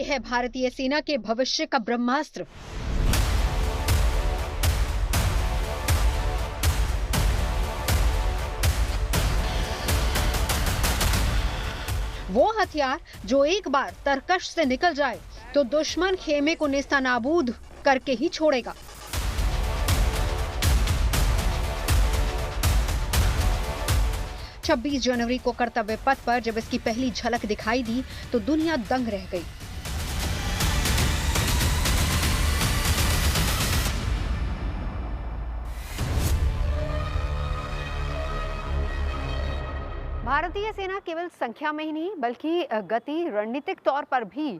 है भारतीय सेना के भविष्य का ब्रह्मास्त्र। वो हथियार जो एक बार तरकश से निकल जाए तो दुश्मन खेमे को नेस्तनाबूद करके ही छोड़ेगा। छब्बीस जनवरी को कर्तव्य पथ पर जब इसकी पहली झलक दिखाई दी तो दुनिया दंग रह गई। भारतीय सेना केवल संख्या में ही नहीं बल्कि गति, रणनीतिक तौर पर भी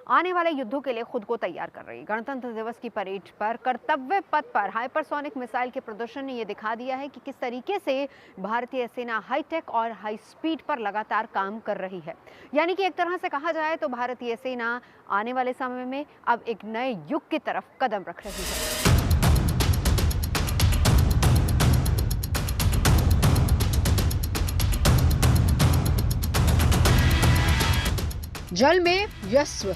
आने वाले युद्धों के लिए खुद को तैयार कर रही है। गणतंत्र दिवस की परेड पर कर्तव्य पथ पर हाइपरसोनिक मिसाइल के प्रदर्शन ने यह दिखा दिया है कि किस तरीके से भारतीय सेना हाईटेक और हाई स्पीड पर लगातार काम कर रही है। यानी कि एक तरह से कहा जाए तो भारतीय सेना आने वाले समय में अब एक नए युग की तरफ कदम रख रही है। जल में यस्व,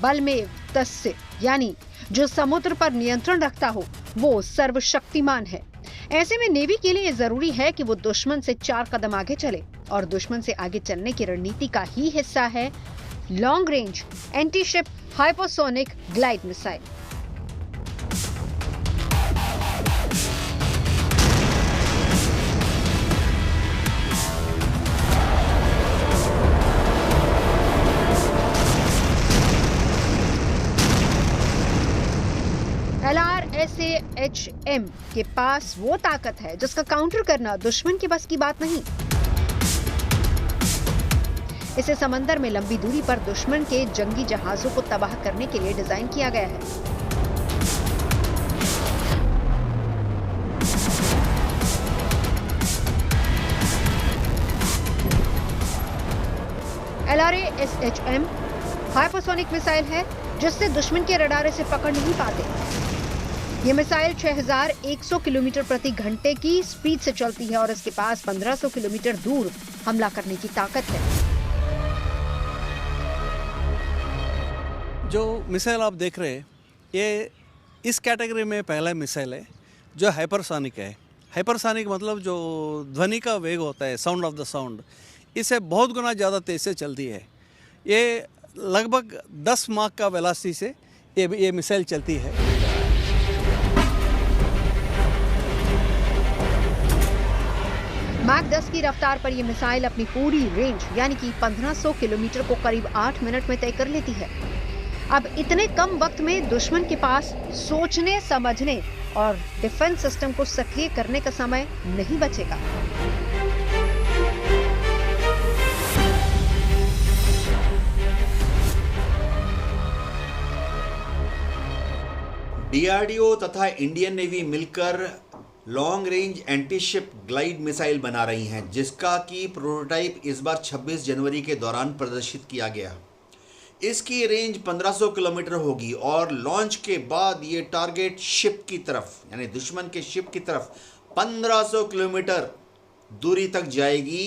बल में तस्य, यानी जो समुद्र पर नियंत्रण रखता हो वो सर्वशक्तिमान है। ऐसे में नेवी के लिए जरूरी है कि वो दुश्मन से 4 कदम आगे चले और दुश्मन से आगे चलने की रणनीति का ही हिस्सा है long range anti ship hypersonic glide missile. LRSAHM के पास वो ताकत है जिसका काउंटर करना दुश्मन के बस की बात नहीं। इसे समंदर में लंबी दूरी पर दुश्मन के जंगी जहाजों को तबाह करने के लिए डिजाइन किया गया है। LRASHM हाइपरसोनिक मिसाइल है जिससे दुश्मन के रडार इसे पकड़ नहीं पाते। ये मिसाइल 6100 किलोमीटर प्रति घंटे की स्पीड से चलती है और इसके पास 1500 किलोमीटर दूर हमला करने की ताकत है। जो मिसाइल आप देख रहे हैं ये इस कैटेगरी में पहला मिसाइल है जो हाइपरसोनिक है। हाइपरसोनिक मतलब जो ध्वनि का वेग होता है, साउंड ऑफ द साउंड, इससे बहुत गुना ज़्यादा तेज से चलती है। ये लगभग 10 माक का वेलोसिटी से ये मिसाइल चलती है। माक 10 की रफ्तार पर यह मिसाइल अपनी पूरी रेंज यानी कि 1500 किलोमीटर को करीब 8 मिनट में तय कर लेती है। अब इतने कम वक्त में दुश्मन के पास सोचने, समझने और डिफेंस सिस्टम को सक्रिय करने का समय नहीं बचेगा। DRDO तथा इंडियन नेवी मिलकर long range anti ship glide missile बना रही हैं, जिसका की प्रोटोटाइप इस बार 26 जनवरी के दौरान प्रदर्शित किया गया। इसकी रेंज 1500 किलोमीटर होगी और लॉन्च के बाद ये टारगेट शिप की तरफ यानी दुश्मन के शिप की तरफ 1500 किलोमीटर दूरी तक जाएगी।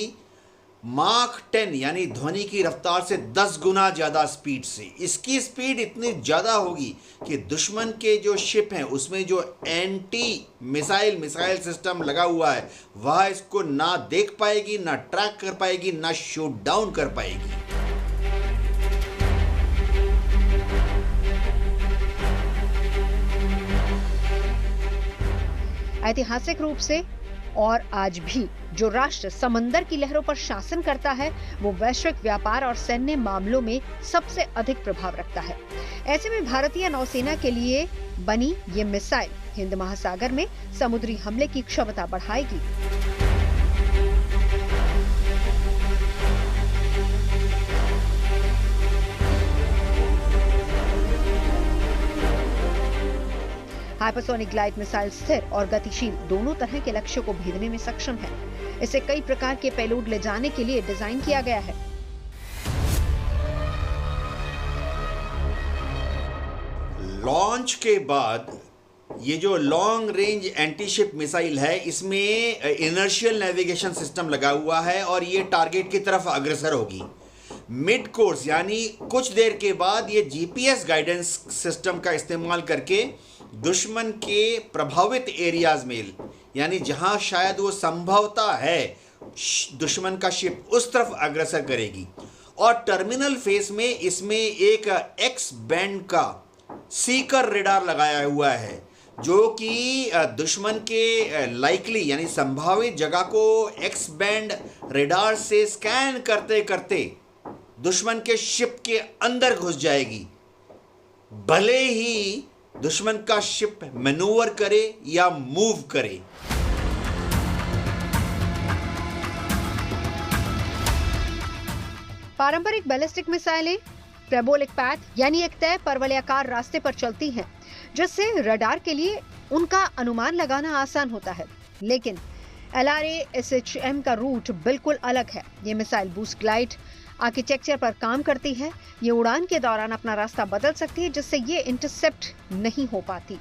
माक 10 यानी ध्वनि की रफ्तार से 10 गुना ज़्यादा स्पीड से। इसकी स्पीड इतनी ज़्यादा होगी कि दुश्मन के जो शिप हैं उसमें जो एंटी मिसाइल सिस्टम लगा हुआ है वह इसको ना देख पाएगी, ना ट्रैक कर पाएगी, ना शूट डाउन कर पाएगी। ऐतिहासिक रूप से और आज भी जो राष्ट्र समंदर की लहरों पर शासन करता है वो वैश्विक व्यापार और सैन्य मामलों में सबसे अधिक प्रभाव रखता है। ऐसे में भारतीय नौसेना के लिए बनी ये मिसाइल हिंद महासागर में समुद्री हमले की क्षमता बढ़ाएगी। हाइपरसोनिक ग्लाइड मिसाइल स्थिर और गतिशील दोनों तरह के लक्ष्यों को भेदने में सक्षम है। इसे कई प्रकार के पेलोड ले जाने के लिए डिजाइन किया गया है। लॉन्च के बाद ये जो long range anti ship missile है इसमें इनर्शियल नेविगेशन सिस्टम लगा हुआ है और ये टारगेट की तरफ अग्रसर होगी। मिड कोर्स यानी कुछ देर के बाद ये जीपीएस गाइडेंस सिस्टम का इस्तेमाल करके दुश्मन के प्रभावित एरियाज में, यानी जहां शायद वो संभवता है दुश्मन का शिप उस तरफ अग्रसर करेगी। और टर्मिनल फेस में इसमें एक एक्स बैंड का सीकर रेडार लगाया हुआ है जो कि दुश्मन के लाइकली यानी संभावित जगह को एक्स बैंड रेडार से स्कैन करते करते दुश्मन के शिप के अंदर घुस जाएगी, भले ही दुश्मन का शिप मैनूवर करे या मूव करे। पारंपरिक बैलिस्टिक मिसाइलें पैराबोलिक पाथ यानी एक तय परवलयाकार रास्ते पर चलती हैं, जिससे रडार के लिए उनका अनुमान लगाना आसान होता है। लेकिन LRA-SHM का रूट बिल्कुल अलग है। ये मिसाइल बूस्ट ग्लाइड आर्किटेक्चर पर काम करती है। ये उड़ान के दौरान अपना रास्ता बदल सकती है, जिससे ये इंटरसेप्ट नहीं हो पाती।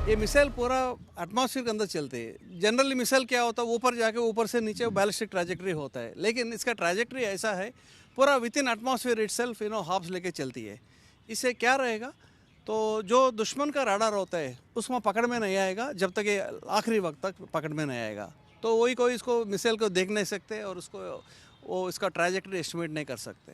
ये मिसाइल पूरा एटमॉस्फेयर के अंदर चलते हैं। जनरली मिसाइल क्या होता है, ऊपर जाके ऊपर से नीचे बैलिस्टिक ट्रैजेक्टरी होता है, लेकिन इसका ट्रैजेक्टरी ऐसा है पूरा विद इन एटमॉस्फेयर इटसेल्फ हाफ्स लेके चलती है। इससे क्या रहेगा, तो जो दुश्मन का राडार होता है उसमें पकड़ में नहीं आएगा जब तक ये आखिरी वक्त तक पकड़ में नहीं आएगा। तो वही कोई इसको मिसाइल को देख नहीं सकते और उसको वो इसका ट्रैजेक्टरी एस्टिमेट नहीं कर सकते।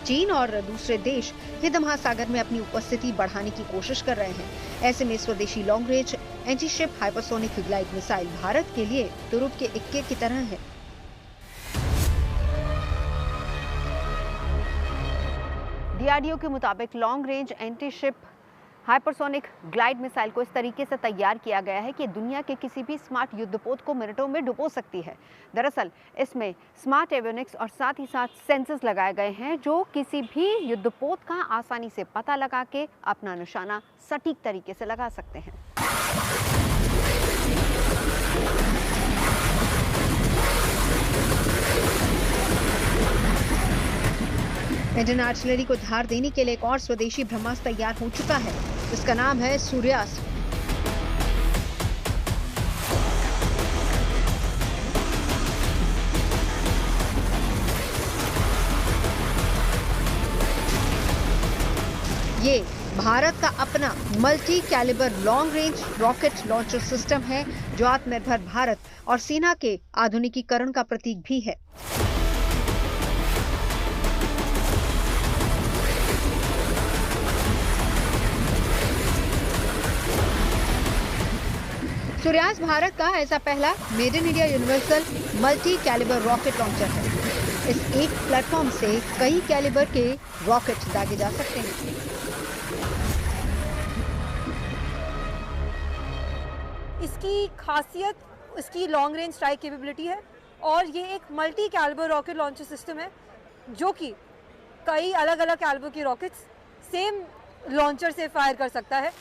चीन और दूसरे देश हिंद महासागर में अपनी उपस्थिति बढ़ाने की कोशिश कर रहे हैं। ऐसे में स्वदेशी long range anti ship hypersonic glide missile Bharat के लिए तुरुप के इक्के की तरह है। DRDO के मुताबिक long range anti ship hypersonic glide missile को इस तरीके से तैयार किया गया है कि दुनिया के किसी भी स्मार्ट युद्धपोत को मिनटों में डुबो सकती है। दरअसल इसमें स्मार्ट एवियोनिक्स और साथ ही साथ सेंसर्स लगाए गए हैं जो किसी भी युद्धपोत का आसानी से पता लगा के अपना निशाना सटीक तरीके से लगा सकते हैं। इंडियन आर्टिलरी को धार देने के लिए एक और स्वदेशी ब्रह्मास्त्र तैयार हो चुका है, जिसका नाम है सूर्यास्त्र। ये भारत का अपना multi calibre long range rocket launcher system है, जो आत्मनिर्भर भारत और सेना के आधुनिकीकरण का प्रतीक भी है। सूर्यास्त्र भारत का ऐसा पहला made in India universal multi calibre rocket launcher है। इस एक प्लेटफॉर्म से कई कैलिबर के रॉकेट दागे जा सकते हैं। इसकी खासियत इसकी लॉन्ग रेंज स्ट्राइक कैपेबिलिटी है और ये एक multi calibre rocket launcher system है जो कि कई अलग अलग कैलिबर की रॉकेट्स सेम लॉन्चर से फायर कर सकता है।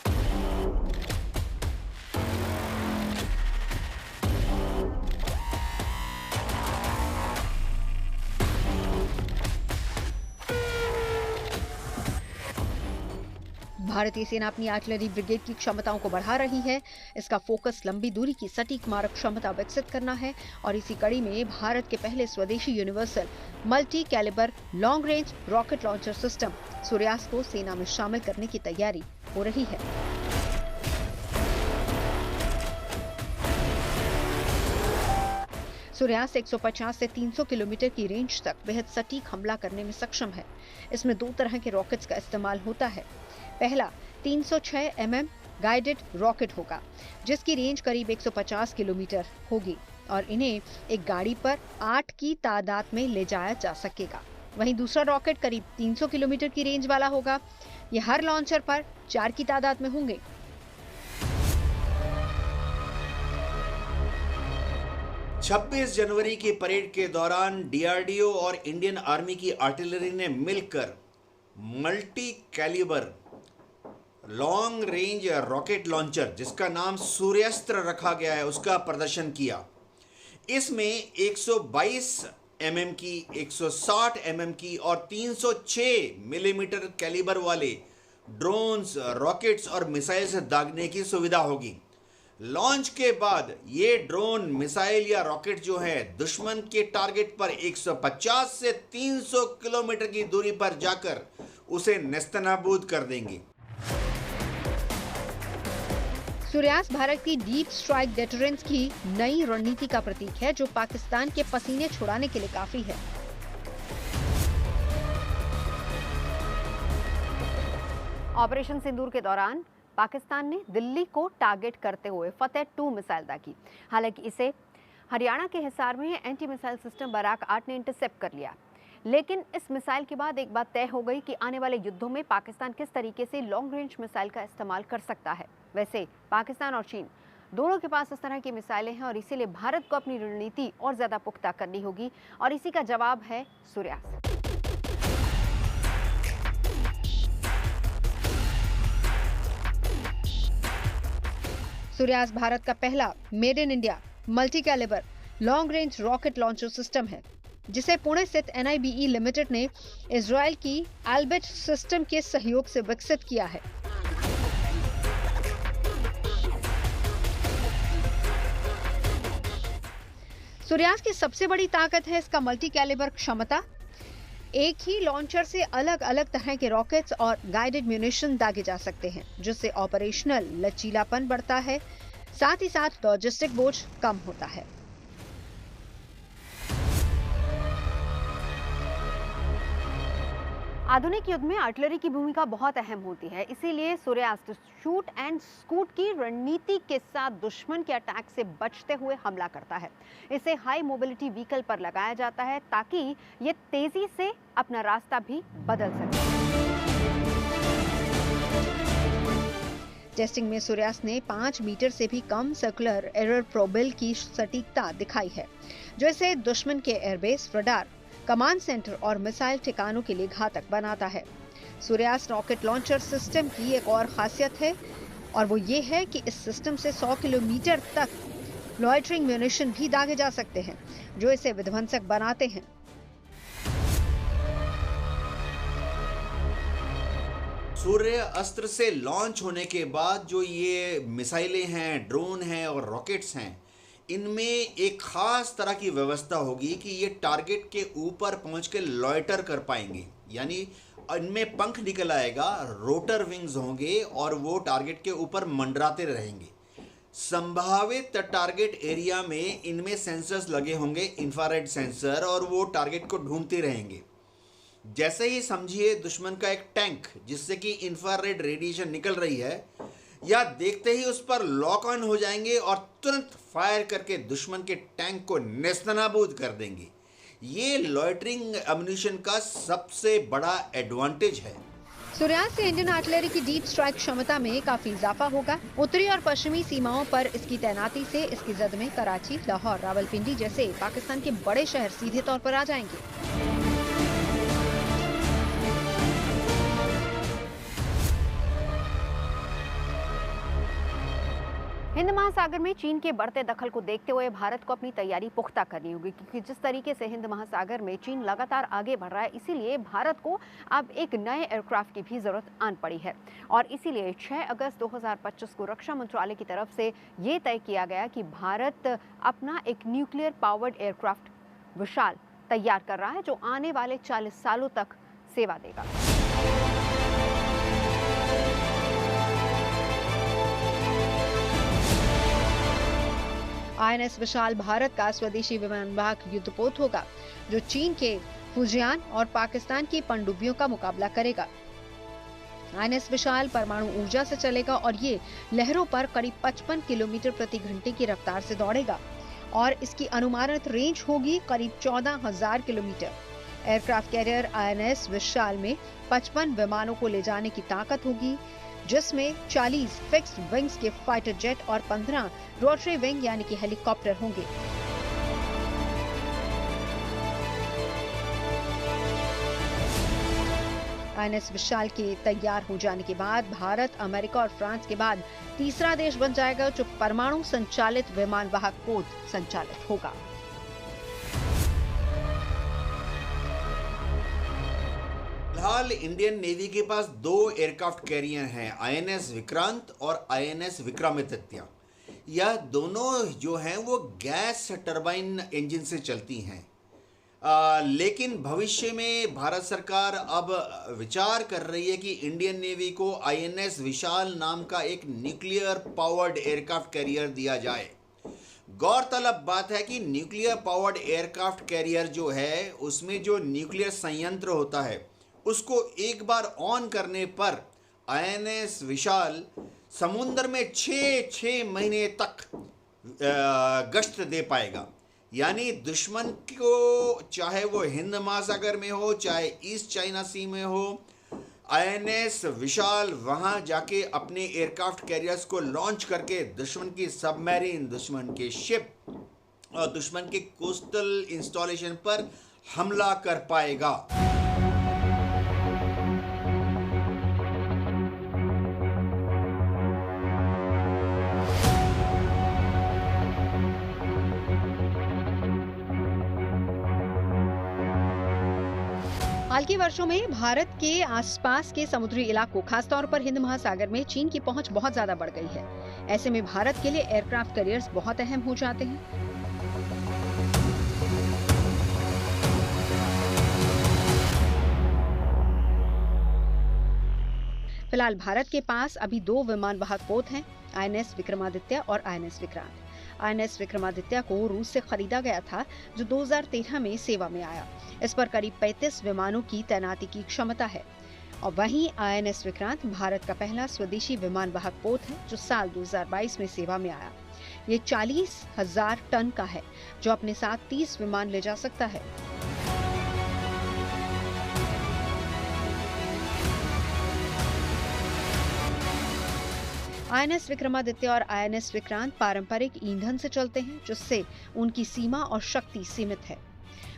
भारतीय सेना अपनी आर्टिलरी ब्रिगेड की क्षमताओं को बढ़ा रही है। इसका फोकस लंबी दूरी की सटीक मारक क्षमता विकसित करना है और इसी कड़ी में भारत के पहले स्वदेशी universal multi calibre long range rocket launcher system Suryastra को सेना में शामिल करने की तैयारी हो रही है। सूर्यास्त्र 150 से 300 किलोमीटर की रेंज तक बेहद सटीक हमला करने में सक्षम है। इसमें दो तरह के रॉकेट्स का इस्तेमाल होता है। पहला 306 mm गाइडेड रॉकेट होगा, जिसकी रेंज करीब 150 किलोमीटर होगी और इन्हें एक गाड़ी पर 8 की तादाद में ले जाया जा सकेगा। वहीं दूसरा रॉकेट करीब 300 किलोमीटर की रेंज वाला होगा। ये हर लॉन्चर पर 4 की तादाद में होंगे। छब्बीस जनवरी की परेड के दौरान डीआरडीओ और इंडियन आर्मी की आर्टिलरी ने मिलकर multi calibre long range rocket launcher, जिसका नाम सूर्यास्त्र रखा गया है, उसका प्रदर्शन किया। इसमें 122 mm की, 160 mm की और 306 मिलीमीटर कैलिबर वाले ड्रोन्स, रॉकेट्स और मिसाइल से दागने की सुविधा होगी। लॉन्च के बाद ये ड्रोन मिसाइल या रॉकेट जो है दुश्मन के टारगेट पर 150 से 300 किलोमीटर की दूरी पर जाकर उसे नेस्तनाबूद कर देंगे। सूर्यास्त भारत की डीप स्ट्राइक डेटरेंस की नई रणनीति का प्रतीक है, जो पाकिस्तान के पसीने छुड़ाने के लिए काफी है। ऑपरेशन सिंदूर के दौरान पाकिस्तान ने दिल्ली को टारगेट करते हुए फतेह 2 मिसाइल दागी। हालांकि इसे हरियाणा के हिसार में एंटी मिसाइल सिस्टम बराक 8 ने इंटरसेप्ट कर लिया। लेकिन इस मिसाइल के बाद एक बात तय हो गई कि आने वाले युद्धों में पाकिस्तान किस तरीके से लॉन्ग रेंज मिसाइल का इस्तेमाल कर सकता है। वैसे पाकिस्तान और चीन दोनों के पास इस तरह की मिसाइलें हैं और इसीलिए भारत को अपनी रणनीति और ज्यादा पुख्ता करनी होगी, और इसी का जवाब है सूर्यास्त। सूर्यास्त भारत का पहला made in India multi calibre long range rocket launcher system है, जिसे पुणे स्थित NIBE लिमिटेड ने इजराइल की एल्बिट सिस्टम के सहयोग से विकसित किया है। सूर्यास्त की सबसे बड़ी ताकत है इसका मल्टी कैलिबर क्षमता। एक ही लॉन्चर से अलग अलग तरह के रॉकेट्स और गाइडेड म्यूनिशन दागे जा सकते हैं, जिससे ऑपरेशनल लचीलापन बढ़ता है, साथ ही साथ लॉजिस्टिक बोझ कम होता है। आधुनिक युद्ध में आर्टिलरी की भूमिका बहुत अहम होती है, इसीलिए सूर्यास्त शूट एंड स्कूट की रणनीति के साथ दुश्मन के अटैक से बचते हुए हमला करता है। इसे हाई मोबिलिटी व्हीकल पर लगाया जाता है ताकि ये तेजी से अपना रास्ता भी बदल सके। टेस्टिंग में सूर्यास्त ने 5 मीटर से भी कम सर्कुलर एरर प्रोबेल की सटीकता दिखाई है, जो इसे दुश्मन के एयरबेस, रडार, कमांड सेंटर और मिसाइल ठिकानों के लिए घातक बनाता है। सूर्यास्त रॉकेट लॉन्चर सिस्टम की एक और खासियत है, और वो ये है कि इस सिस्टम से 100 किलोमीटर तक लॉइटरिंग म्यूनिशन भी दागे जा सकते हैं, जो इसे विध्वंसक बनाते हैं। सूर्य अस्त्र से लॉन्च होने के बाद जो ये मिसाइलें हैं, ड्रोन हैं और रॉकेट्स हैं, इनमें एक खास तरह की व्यवस्था होगी कि ये टारगेट के ऊपर पहुंच के लॉइटर कर पाएंगे, यानी इनमें पंख निकल आएगा, रोटर विंग्स होंगे और वो टारगेट के ऊपर मंडराते रहेंगे। संभावित टारगेट एरिया में इनमें सेंसर्स लगे होंगे, इंफ्रारेड सेंसर, और वो टारगेट को ढूंढते रहेंगे। जैसे ही समझिए दुश्मन का एक टैंक जिससे कि इंफ्रारेड रेडिएशन निकल रही है, या देखते ही उस पर लॉक ऑन हो जाएंगे और तुरंत फायर करके दुश्मन के टैंक को नेस्तनाबूद कर देंगे। ये लॉइटरिंग अम्यूनिशन का सबसे बड़ा एडवांटेज है। सूर्यास्त से इंडियन आर्टिलरी की डीप स्ट्राइक क्षमता में काफी इजाफा होगा। उत्तरी और पश्चिमी सीमाओं पर इसकी तैनाती से इसकी जद में कराची, लाहौर, रावलपिंडी जैसे पाकिस्तान के बड़े शहर सीधे तौर पर आ जाएंगे। हिंद महासागर में चीन के बढ़ते दखल को देखते हुए भारत को अपनी तैयारी पुख्ता करनी होगी, क्योंकि जिस तरीके से हिंद महासागर में चीन लगातार आगे बढ़ रहा है, इसीलिए भारत को अब एक नए एयरक्राफ्ट की भी जरूरत आन पड़ी है। और इसीलिए 6 अगस्त 2025 को रक्षा मंत्रालय की तरफ से ये तय किया गया कि भारत अपना एक न्यूक्लियर पावर्ड एयरक्राफ्ट विशाल तैयार कर रहा है, जो आने वाले 40 सालों तक सेवा देगा। INS विशाल भारत का स्वदेशी विमान वाहक युद्धपोत होगा, जो चीन के फुजियान और पाकिस्तान की पनडुब्बियों का मुकाबला करेगा। INS विशाल परमाणु ऊर्जा से चलेगा और ये लहरों पर करीब 55 किलोमीटर प्रति घंटे की रफ्तार से दौड़ेगा, और इसकी अनुमानित रेंज होगी करीब 14,000 किलोमीटर। एयरक्राफ्ट कैरियर INS विशाल में 55 विमानों को ले जाने की ताकत होगी, जिसमें 40 फिक्स्ड विंग्स के फाइटर जेट और 15 रोटरी विंग यानी कि हेलीकॉप्टर होंगे। INS विशाल के तैयार हो जाने के बाद भारत, अमेरिका और फ्रांस के बाद तीसरा देश बन जाएगा जो परमाणु संचालित विमान वाहक पोत संचालित होगा। फिलहाल इंडियन नेवी के पास 2 एयरक्राफ्ट कैरियर हैं, INS विक्रांत और INS विक्रमादित्य। यह दोनों जो हैं वो गैस टरबाइन इंजन से चलती हैं। लेकिन भविष्य में भारत सरकार अब विचार कर रही है कि इंडियन नेवी को आईएनएस विशाल नाम का एक न्यूक्लियर पावर्ड एयरक्राफ्ट कैरियर दिया जाए। गौरतलब बात है कि न्यूक्लियर पावर्ड एयरक्राफ्ट कैरियर जो है उसमें जो न्यूक्लियर संयंत्र होता है उसको एक बार ऑन करने पर आईएनएस विशाल समुद्र में 6 महीने तक गश्त दे पाएगा। यानी दुश्मन को, चाहे वो हिंद महासागर में हो चाहे ईस्ट चाइना सी में हो, आईएनएस विशाल वहां जाके अपने एयरक्राफ्ट कैरियर्स को लॉन्च करके दुश्मन की सबमरीन, दुश्मन के शिप और दुश्मन के कोस्टल इंस्टॉलेशन पर हमला कर पाएगा। हाल के वर्षों में भारत के आसपास के समुद्री इलाकों, खासतौर पर हिंद महासागर में चीन की पहुंच बहुत ज्यादा बढ़ गई है। ऐसे में भारत के लिए एयरक्राफ्ट कैरियर्स बहुत अहम हो जाते हैं। फिलहाल भारत के पास अभी 2 विमान वाहक पोत हैं, आईएनएस विक्रमादित्य और आईएनएस विक्रांत। आईएनएस विक्रमादित्य को रूस से खरीदा गया था, जो 2013 में सेवा में आया। इस पर करीब 35 विमानों की तैनाती की क्षमता है। और वहीं आईएनएस विक्रांत भारत का पहला स्वदेशी विमान वाहक पोत है, जो साल 2022 में सेवा में आया। ये 40,000 टन का है, जो अपने साथ 30 विमान ले जा सकता है। आईएनएस विक्रमादित्य और आईएनएस विक्रांत पारंपरिक ईंधन से चलते हैं, जिससे उनकी सीमा और शक्ति सीमित है।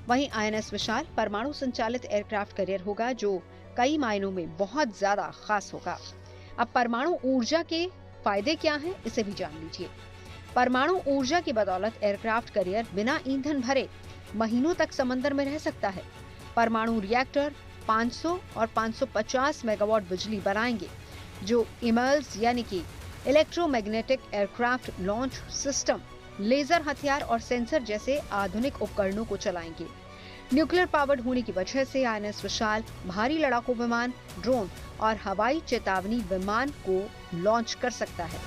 वहीं आईएनएस विशाल परमाणु संचालित एयरक्राफ्ट कैरियर होगा, जो कई मायनों में बहुत ज्यादा खास होगा। अब परमाणु ऊर्जा के फायदे क्या हैं, इसे भी जान लीजिए। परमाणु ऊर्जा की बदौलत एयरक्राफ्ट कैरियर बिना ईंधन भरे महीनों तक समंदर में रह सकता है। परमाणु रिएक्टर 500 और 550 मेगावाट बिजली बनाएंगे, जो इमल्स यानी कि electromagnetic aircraft launch system, laser हथियार और सेंसर जैसे आधुनिक उपकरणों को चलाएंगे। न्यूक्लियर पावर्ड होने की वजह से आईएनएस विशाल भारी लड़ाकू विमान, ड्रोन और हवाई चेतावनी विमान को लॉन्च कर सकता है।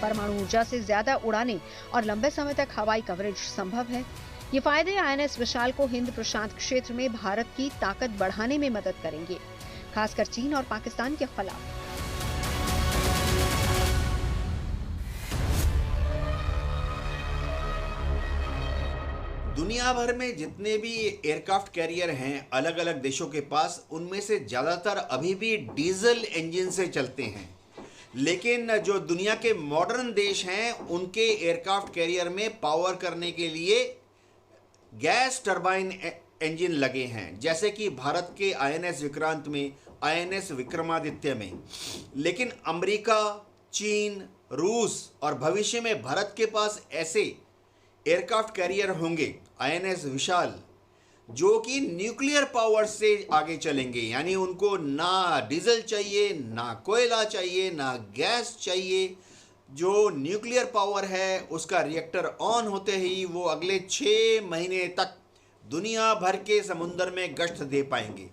परमाणु ऊर्जा से ज्यादा उड़ाने और लंबे समय तक हवाई कवरेज संभव है। ये फायदे आईएनएस विशाल को हिंद प्रशांत क्षेत्र में भारत की ताकत बढ़ाने में मदद करेंगे, खासकर चीन और पाकिस्तान के खिलाफ। दुनिया भर में जितने भी एयरक्राफ्ट कैरियर हैं अलग अलग देशों के पास, उनमें से ज़्यादातर अभी भी डीजल इंजन से चलते हैं। लेकिन जो दुनिया के मॉडर्न देश हैं उनके एयरक्राफ्ट कैरियर में पावर करने के लिए गैस टरबाइन इंजन लगे हैं, जैसे कि भारत के आईएनएस विक्रांत में, आईएनएस विक्रमादित्य में। लेकिन अमेरिका, चीन, रूस और भविष्य में भारत के पास ऐसे एयरक्राफ्ट कैरियर होंगे, आईएनएस विशाल, जो कि न्यूक्लियर पावर से आगे चलेंगे। यानी उनको ना डीजल चाहिए, ना कोयला चाहिए, ना गैस चाहिए। जो न्यूक्लियर पावर है उसका रिएक्टर ऑन होते ही वो अगले 6 महीने तक दुनिया भर के समुद्र में गश्त दे पाएंगे।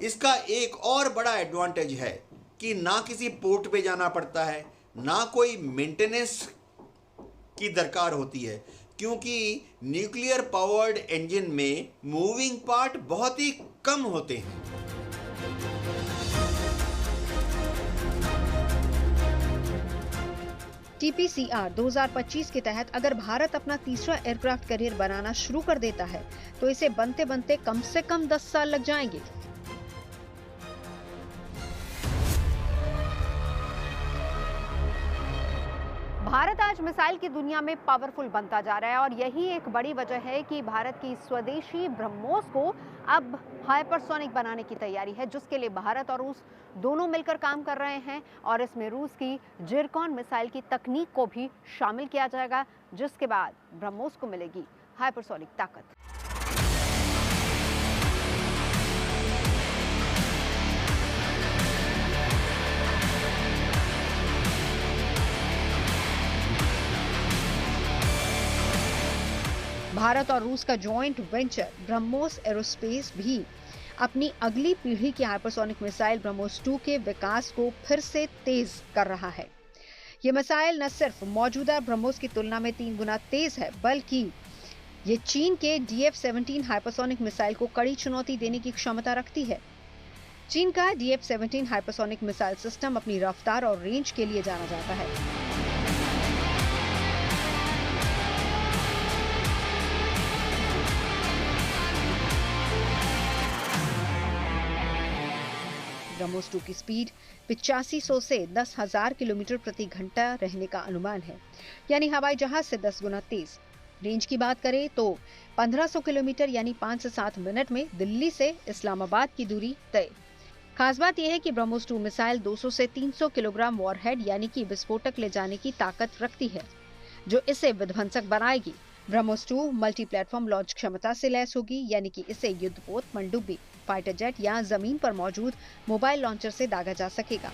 इसका एक और बड़ा एडवांटेज है कि ना किसी पोर्ट पे जाना पड़ता है, ना कोई मेंटेनेंस की दरकार होती है, क्योंकि न्यूक्लियर पावर्ड इंजन में मूविंग पार्ट बहुत ही कम होते हैं। टीपीसीआर 2025 के तहत अगर भारत अपना तीसरा एयरक्राफ्ट कैरियर बनाना शुरू कर देता है, तो इसे बनते बनते कम से कम 10 साल लग जाएंगे। भारत आज मिसाइल की दुनिया में पावरफुल बनता जा रहा है और यही एक बड़ी वजह है कि भारत की स्वदेशी ब्रह्मोस को अब हाइपरसोनिक बनाने की तैयारी है, जिसके लिए भारत और रूस दोनों मिलकर काम कर रहे हैं और इसमें रूस की जिरकॉन मिसाइल की तकनीक को भी शामिल किया जाएगा, जिसके बाद ब्रह्मोस को मिलेगी हाइपरसोनिक ताकत। भारत और रूस का जॉइंट वेंचर ब्रह्मोस एरोस्पेस भी अपनी अगली पीढ़ी की हाइपरसोनिक मिसाइल ब्रह्मोस 2 के विकास को फिर से तेज कर रहा है। ये मिसाइल न सिर्फ मौजूदा ब्रह्मोस की तुलना में 3 गुना तेज है, बल्कि ये चीन के DF-17 हाइपरसोनिक मिसाइल को कड़ी चुनौती देने की क्षमता रखती है। चीन का DF-17 हाइपरसोनिक मिसाइल सिस्टम अपनी रफ्तार और रेंज के लिए जाना जाता है। ब्रह्मोस 2 की स्पीड 8500 से 10,000 किलोमीटर प्रति घंटा रहने का अनुमान है, यानी हवाई जहाज से 10 गुना तेज। रेंज की बात करें तो 1500 किलोमीटर यानी 5 से 7 मिनट में दिल्ली से इस्लामाबाद की दूरी तय। खास बात यह है कि ब्रह्मोस 2 मिसाइल 200 से 300 किलोग्राम वॉरहेड यानी कि विस्फोटक ले जाने की ताकत रखती है, जो इसे विध्वंसक बनाएगी। ब्रह्मोस 2 मल्टी प्लेटफॉर्म लॉन्च क्षमता से लैस होगी, यानी कि इसे युद्धपोत, पनडुब्बी, फाइटर जेट या जमीन पर मौजूद मोबाइल लॉन्चर से दागा जा सकेगा।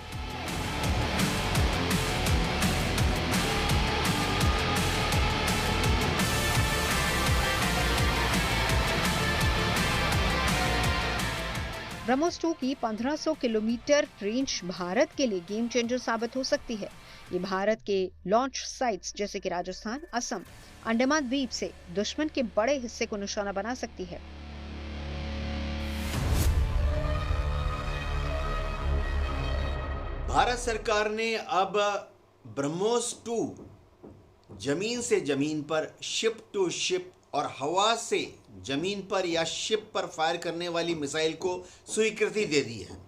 ब्रह्मोस 2 की 1500 किलोमीटर रेंज भारत के लिए गेम चेंजर साबित हो सकती है। ये भारत के लॉन्च साइट्स जैसे कि राजस्थान, असम, अंडमान द्वीप से दुश्मन के बड़े हिस्से को निशाना बना सकती है। भारत सरकार ने अब ब्रह्मोस 2 जमीन से जमीन पर, शिप टू शिप और हवा से जमीन पर या शिप पर फायर करने वाली मिसाइल को स्वीकृति दे दी है।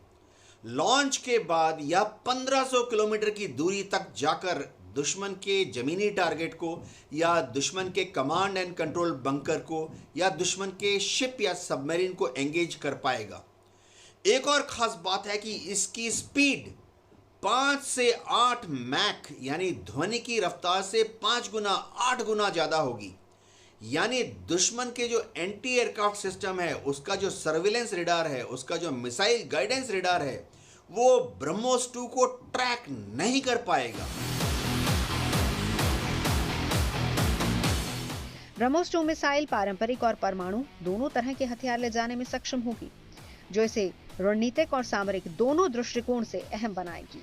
लॉन्च के बाद यह 1500 किलोमीटर की दूरी तक जाकर दुश्मन के जमीनी टारगेट को या दुश्मन के कमांड एंड कंट्रोल बंकर को या दुश्मन के शिप या सबमरीन को एंगेज कर पाएगा। एक और खास बात है कि इसकी स्पीड 5 से 8 मैक यानी ध्वनि की रफ्तार से 5 गुना 8 गुना ज्यादा होगी। यानी दुश्मन के जो एंटी एयरक्राफ्ट सिस्टम है, उसका जो सर्विलेंस रेडार है, उसका जो मिसाइल गाइडेंस रेडार है, वो ब्रह्मोस 2 को ट्रैक नहीं कर पाएगा। ब्रह्मोस 2 मिसाइल पारंपरिक और परमाणु दोनों तरह के हथियार ले जाने में सक्षम होगी, जो इसे रणनीतिक और सामरिक दोनों दृष्टिकोण से अहम बनाएगी।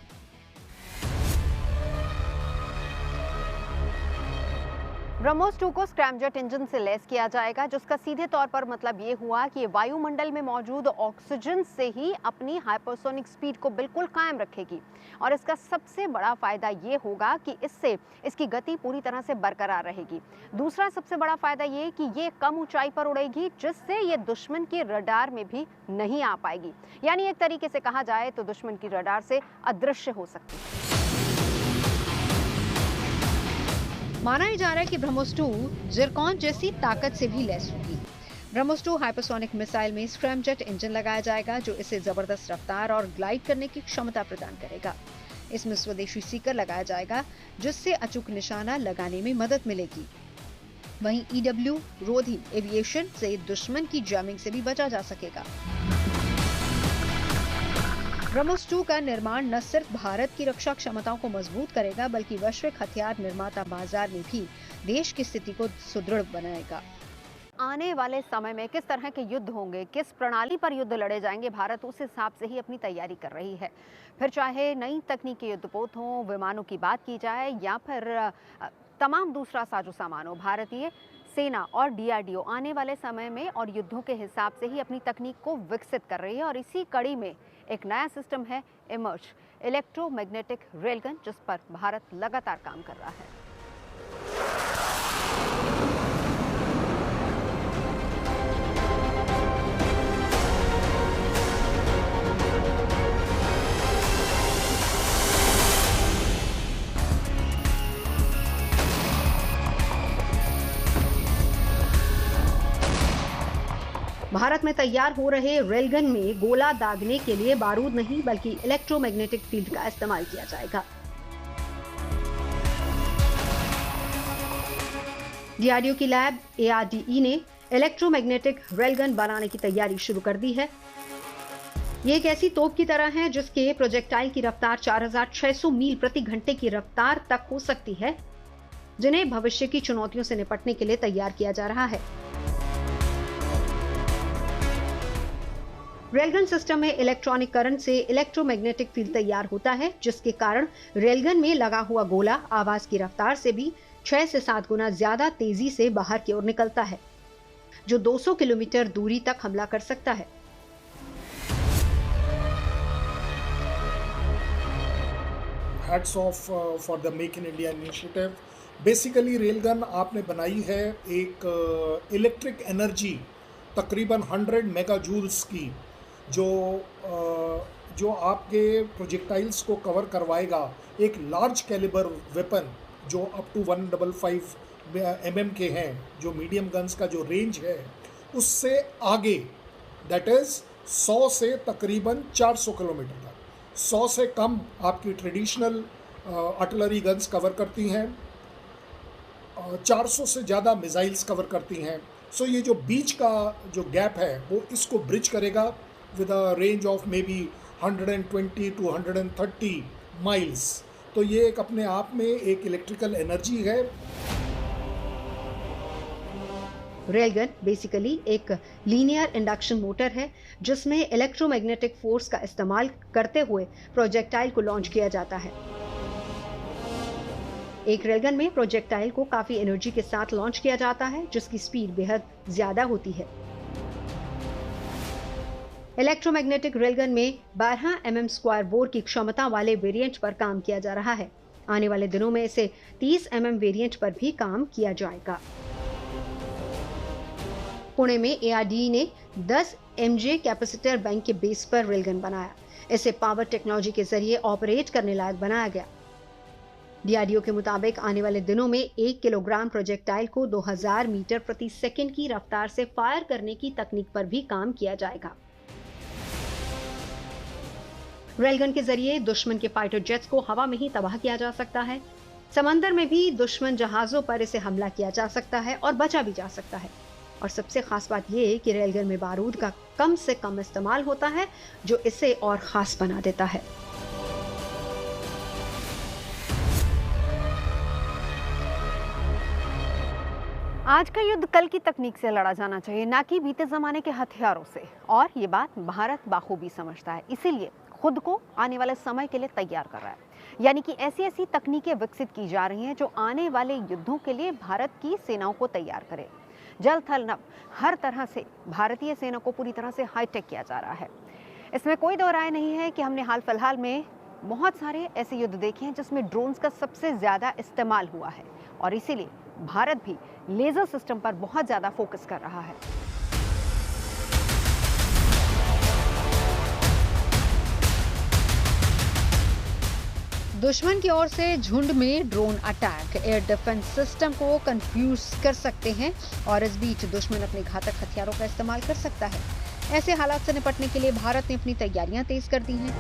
ब्रह्मोस 2 को स्क्रैमजेट इंजन से लैस किया जाएगा, जिसका सीधे तौर पर मतलब ये हुआ कि ये वायुमंडल में मौजूद ऑक्सीजन से ही अपनी हाइपरसोनिक स्पीड को बिल्कुल कायम रखेगी। और इसका सबसे बड़ा फायदा ये होगा कि इससे इसकी गति पूरी तरह से बरकरार रहेगी। दूसरा सबसे बड़ा फायदा ये कि ये कम ऊंचाई पर उड़ेगी, जिससे ये दुश्मन के रडार में भी नहीं आ पाएगी। यानी एक तरीके से कहा जाए तो दुश्मन की रडार से अदृश्य हो सकती है। माना जा रहा है कि ब्रह्मोस 2 जिरकॉन जैसी ताकत से भी लैस होगी। ब्रह्मोस 2 हाइपरसोनिक मिसाइल में स्क्रैमजेट इंजन लगाया जाएगा, जो इसे जबरदस्त रफ्तार और ग्लाइड करने की क्षमता प्रदान करेगा। इसमें स्वदेशी सीकर लगाया जाएगा, जिससे अचूक निशाना लगाने में मदद मिलेगी। वहीं EW रोधी एविएशन से दुश्मन की जैमिंग से भी बचा जा सकेगा। ब्रह्मोस 2 का निर्माण न सिर्फ भारत की रक्षा क्षमताओं को मजबूत करेगा, बल्कि वैश्विक हथियार निर्माता बाजार में भी देश की स्थिति को सुदृढ़ बनाएगा। आने वाले समय में किस तरह के युद्ध होंगे, किस प्रणाली पर युद्ध लड़े जाएंगे, भारत उस हिसाब से ही अपनी तैयारी कर रही है। फिर चाहे नई तकनीकी युद्धपोत हो, विमानों की बात की जाए या फिर तमाम दूसरा साजो सामान हो, भारतीय सेना और DRDO आने वाले समय में और युद्धों के हिसाब से ही अपनी तकनीक को विकसित कर रही है। और इसी कड़ी में एक नया सिस्टम है इमर्ज इलेक्ट्रोमैग्नेटिक रेलगन, जिस पर भारत लगातार काम कर रहा है। भारत में तैयार हो रहे रेलगन में गोला दागने के लिए बारूद नहीं बल्कि इलेक्ट्रोमैग्नेटिक फील्ड का इस्तेमाल किया जाएगा। डीआरडीओ की लैब ARDE ने इलेक्ट्रोमैग्नेटिक रेलगन बनाने की तैयारी शुरू कर दी है। ये एक ऐसी तोप की तरह है जिसके प्रोजेक्टाइल की रफ्तार 4600 मील प्रति घंटे की रफ्तार तक हो सकती है, जिन्हें भविष्य की चुनौतियों से निपटने के लिए तैयार किया जा रहा है। रेलगन सिस्टम में इलेक्ट्रॉनिक करंट से इलेक्ट्रोमैग्नेटिक फील्ड तैयार होता है, जिसके कारण रेलगन में लगा हुआ गोला आवाज की रफ्तार से भी 6 से 7 गुना ज्यादा तेजी से बाहर की ओर निकलता है, जो 200 किलोमीटर दूरी तक हमला कर सकता है। Hats off for the Make in India initiative. Basically railgun आपने बनाई है एक इलेक्ट्रिक एनर्जी तकरीबन 100 मेगा जूल्स की, जो आपके प्रोजेक्टाइल्स को कवर करवाएगा। एक लार्ज कैलिबर वेपन जो अप टू 155 mm के हैं, जो मीडियम गन्स का जो रेंज है उससे आगे, दैट इज़ 100 से तकरीबन 400 किलोमीटर तक। 100 से कम आपकी ट्रेडिशनल आर्टिलरी गन्स कवर करती हैं, 400 से ज़्यादा मिसाइल्स कवर करती हैं। सो ये जो बीच का जो गैप है वो इसको ब्रिज करेगा with a range of may be 120 to 130 miles. तो ये एक अपने आप में एक इलेक्ट्रिकल एनर्जी है। रेलगन बेसिकली एक लीनियर इंडक्शन मोटर है, जिसमें इलेक्ट्रोमैग्नेटिक फोर्स का इस्तेमाल करते हुए प्रोजेक्टाइल को लॉन्च किया जाता है। एक रेलगन में प्रोजेक्टाइल को काफी एनर्जी के साथ लॉन्च किया जाता है, जिसकी स्पीड बेहद ज्यादा होती है। इलेक्ट्रोमैग्नेटिक रेलगन में 12 mm स्क्वायर बोर की क्षमता वाले वेरिएंट पर काम किया जा रहा है। आने वाले दिनों में इसे 30 mm वेरिएंट पर भी काम किया जाएगा। पुणे में ARDE ने 10 MJ कैपेसिटर बैंक के बेस पर रेलगन बनाया। इसे पावर टेक्नोलॉजी के जरिए ऑपरेट करने लायक बनाया गया। DRDO के मुताबिक आने वाले दिनों में 1 किलोग्राम प्रोजेक्टाइल को 2000 मीटर प्रति सेकंड की रफ्तार से फायर करने की तकनीक पर भी काम किया जाएगा। रेलगन के जरिए दुश्मन के फाइटर जेट्स को हवा में ही तबाह किया जा सकता है। समंदर में भी दुश्मन जहाजों पर इसे हमला किया जा सकता है और बचा भी जा सकता है। और सबसे खास बात यह है कि रेलगन में बारूद का कम से कम इस्तेमाल होता है, जो इसे और खास बना देता है। आज का युद्ध कल की तकनीक से लड़ा जाना चाहिए, ना कि बीते जमाने के हथियारों से। और ये बात भारत बाखूबी समझता है, इसीलिए खुद को आने वाले समय के लिए तैयार कर रहा है। यानी कि ऐसी ऐसी तकनीकें विकसित की जा रही हैं जो आने वाले युद्धों के लिए भारत की सेनाओं को तैयार करे। जल थल नभ हर तरह से भारतीय सेना को पूरी तरह से हाईटेक किया जा रहा है। इसमें कोई दो राय नहीं है कि हमने हाल फिलहाल में बहुत सारे ऐसे युद्ध देखे हैं जिसमें ड्रोन्स का सबसे ज़्यादा इस्तेमाल हुआ है, और इसीलिए भारत भी लेज़र सिस्टम पर बहुत ज़्यादा फोकस कर रहा है। दुश्मन की ओर से झुंड में drone attack air defence system को कंफ्यूज कर सकते हैं, और इस बीच दुश्मन अपने घातक हथियारों का इस्तेमाल कर सकता है। ऐसे हालात से निपटने के लिए भारत ने अपनी तैयारियां तेज कर दी हैं।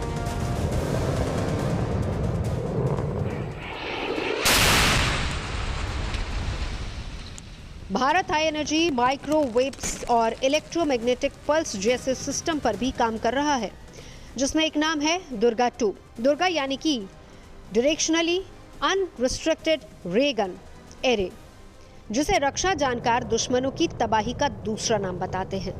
भारत हाई एनर्जी, माइक्रोवेव्स और इलेक्ट्रोमैग्नेटिक पल्स जैसे सिस्टम पर भी काम कर रहा है, जिसमें एक नाम है दुर्गा 2। दुर्गा यानी कि directionally unrestricted ray gun array, जिसे रक्षा जानकार दुश्मनों की तबाही का दूसरा नाम बताते हैं।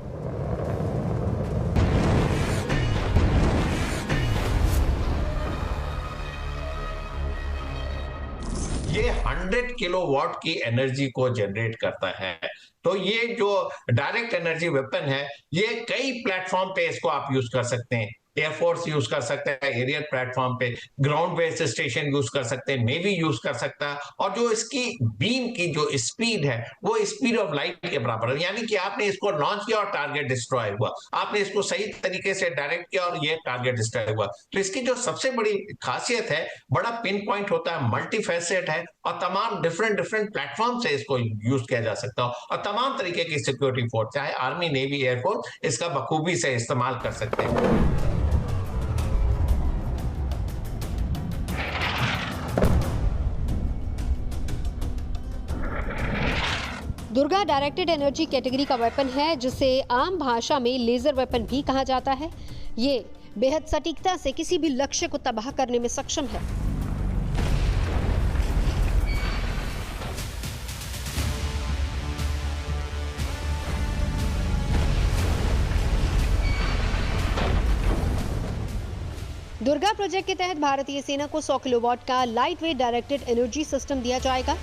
ये 100 किलोवाट की एनर्जी को जनरेट करता है। तो ये जो डायरेक्ट एनर्जी वेपन है, ये कई प्लेटफॉर्म पे इसको आप यूज कर सकते हैं। एयरफोर्स यूज कर सकता है एरियल प्लेटफॉर्म पे, ग्राउंड बेस्ड स्टेशन यूज कर सकते हैं, नेवी यूज कर सकता है। और जो इसकी बीम की जो स्पीड है वो स्पीड ऑफ लाइट के बराबर है, यानी कि आपने इसको लॉन्च किया और टारगेट डिस्ट्रॉय हुआ, आपने इसको सही तरीके से डायरेक्ट किया और ये टारगेट डिस्ट्रॉय हुआ। तो इसकी जो सबसे बड़ी खासियत है, बड़ा पिन पॉइंट होता है, मल्टी फैसेट है और तमाम डिफरेंट डिफरेंट प्लेटफॉर्म से इसको यूज किया जा सकता है और तमाम तरीके की सिक्योरिटी फोर्स चाहे आर्मी, नेवी, एयरफोर्स इसका बखूबी से इस्तेमाल कर सकते हैं। दुर्गा डायरेक्टेड एनर्जी कैटेगरी का वेपन है, जिसे आम भाषा में लेजर वेपन भी कहा जाता है। ये बेहद सटीकता से किसी भी लक्ष्य को तबाह करने में सक्षम है। दुर्गा प्रोजेक्ट के तहत भारतीय सेना को 100 किलोवाट का light weight directed energy system दिया जाएगा।